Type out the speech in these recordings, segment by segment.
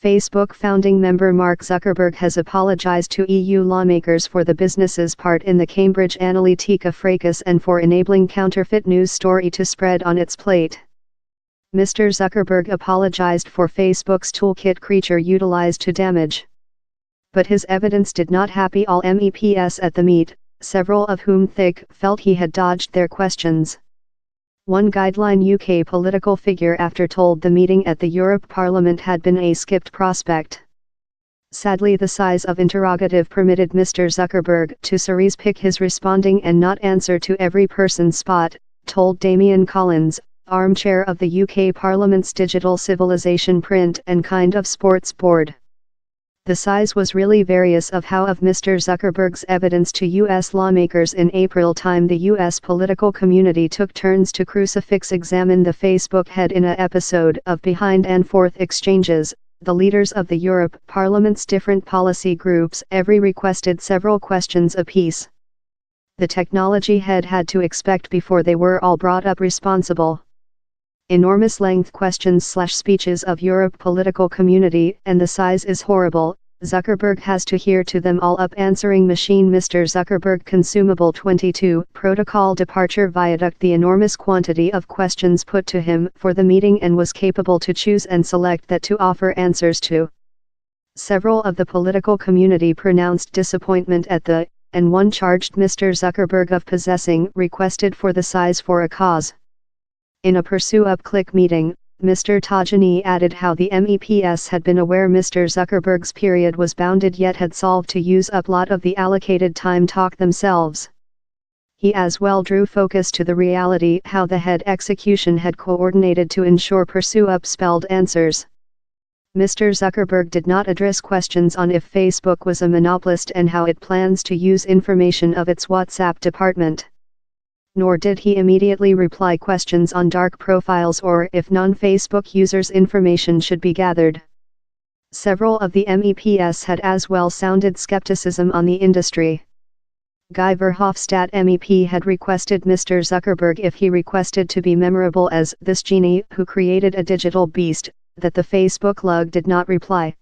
Facebook founding member Mark Zuckerberg has apologized to EU lawmakers for the business's part in the Cambridge Analytica fracas and for enabling counterfeit news story to spread on its plate. Mr. Zuckerberg apologized for Facebook's toolkit creature utilized to damage. But his evidence did not happy all MEPs at the meet, several of whom felt he had dodged their questions. One Guideline UK political figure after told the meeting at the Europe Parliament had been a skipped prospect. Sadly, the size of interrogative permitted Mr. Zuckerberg to cerise pick his responding and not answer to every person's spot, told Damien Collins, armchair of the UK Parliament's Digital Civilization Print and Kind of Sports Board. The size was really various of how of Mr. Zuckerberg's evidence to U.S. lawmakers in April time. The U.S. political community took turns to crucifix-examine the Facebook head in a episode of Behind and Forth exchanges. The leaders of the Europe Parliament's different policy groups every requested several questions apiece. The technology head had to expect before they were all brought up responsible. Enormous length questions/speeches of Europe political community, and the size is horrible. Zuckerberg has to hear to them all up. Answering machine. Mr. Zuckerberg consumable 22 protocol departure viaduct the enormous quantity of questions put to him for the meeting and was capable to choose and select that to offer answers to. Several of the political community pronounced disappointment at the, and one charged Mr. Zuckerberg of possessing requested for the size for a cause. In a pursue-up-click meeting, Mr. Tajani added how the MEPs had been aware Mr. Zuckerberg's period was bounded yet had solved to use up lot of the allocated time talk themselves. He as well drew focus to the reality how the head execution had coordinated to ensure pursue-up spelled answers. Mr. Zuckerberg did not address questions on if Facebook was a monopolist and how it plans to use information of its WhatsApp department. Nor did he immediately reply questions on dark profiles or if non-Facebook users' information should be gathered. Several of the MEPs had as well sounded skepticism on the industry. Guy Verhofstadt MEP had requested Mr. Zuckerberg if he requested to be memorable as this genie who created a digital beast, that the Facebook lug did not reply.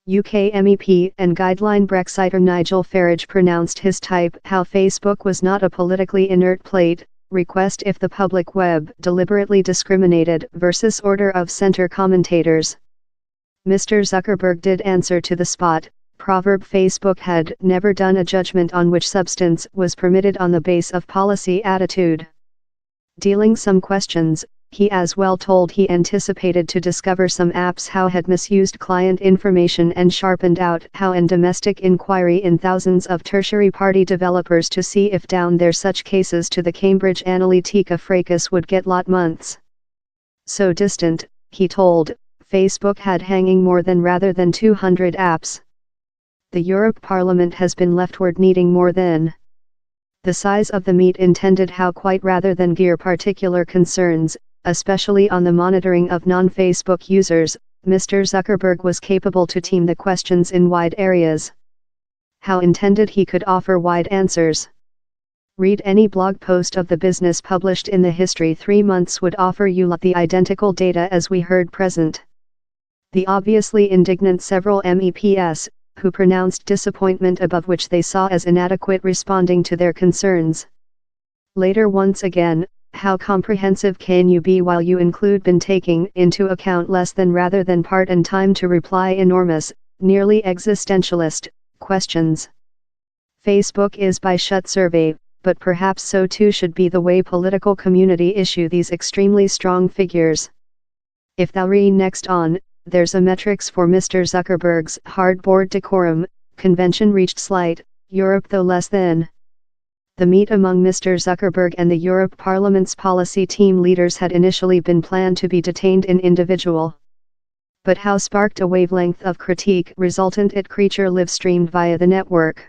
UK MEP and guideline Brexiter Nigel Farage pronounced his type how Facebook was not a politically inert plate, request if the public web deliberately discriminated versus order of center commentators. Mr. Zuckerberg did answer to the spot, proverb Facebook had never done a judgment on which substance was permitted on the base of policy attitude. Dealing some questions, he as well told he anticipated to discover some apps how had misused client information and sharpened out how and domestic inquiry in thousands of tertiary party developers to see if down there such cases to the Cambridge Analytica fracas would get lot months. So distant, he told, Facebook had hanging more than rather than 200 apps. The Europe Parliament has been leftward needing more than. The size of the meat intended how quite rather than gear particular concerns, especially on the monitoring of non-Facebook users, Mr. Zuckerberg was capable to team the questions in wide areas. How intended he could offer wide answers. Read any blog post of the business published in the history 3 months would offer you the identical data as we heard present. The obviously indignant several MEPs, who pronounced disappointment above which they saw as inadequate responding to their concerns. Later once again, how comprehensive can you be while you include been taking into account less than rather than part and time to reply enormous, nearly existentialist, questions. Facebook is by shut survey, but perhaps so too should be the way political community issue these extremely strong figures. If thou read next on, there's a metrics for Mr. Zuckerberg's hardboard decorum, convention reached slight, Europe though less than. The meet among Mr. Zuckerberg and the Europe Parliament's policy team leaders had initially been planned to be detained in individual. But how sparked a wavelength of critique resultant it creature live streamed via the network.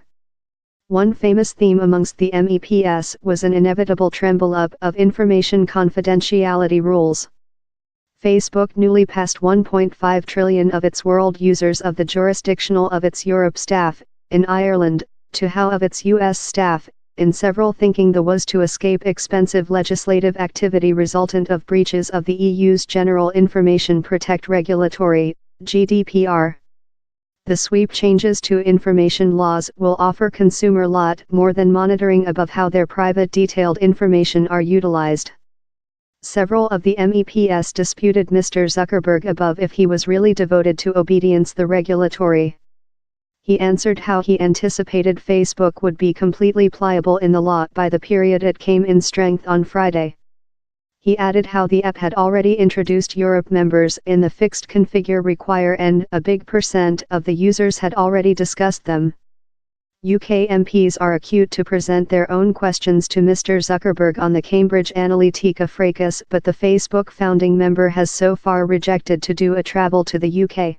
One famous theme amongst the MEPs was an inevitable tremble up of information confidentiality rules. Facebook newly passed 1.5 trillion of its world users of the jurisdictional of its Europe staff, in Ireland, to how of its US staff, in several thinking the was to escape expensive legislative activity resultant of breaches of the EU's General Information Protect regulatory, GDPR. The sweep changes to information laws will offer consumer lot more than monitoring above how their private detailed information are utilized. Several of the MEPs disputed Mr. Zuckerberg above if he was really devoted to obedience the regulatory. He answered how he anticipated Facebook would be completely pliable in the law by the period it came in strength on Friday. He added how the app had already introduced Europe members in the fixed configure require and a big percent of the users had already discussed them. UK MPs are acute to present their own questions to Mr. Zuckerberg on the Cambridge Analytica fracas, but the Facebook founding member has so far rejected to do a travel to the UK.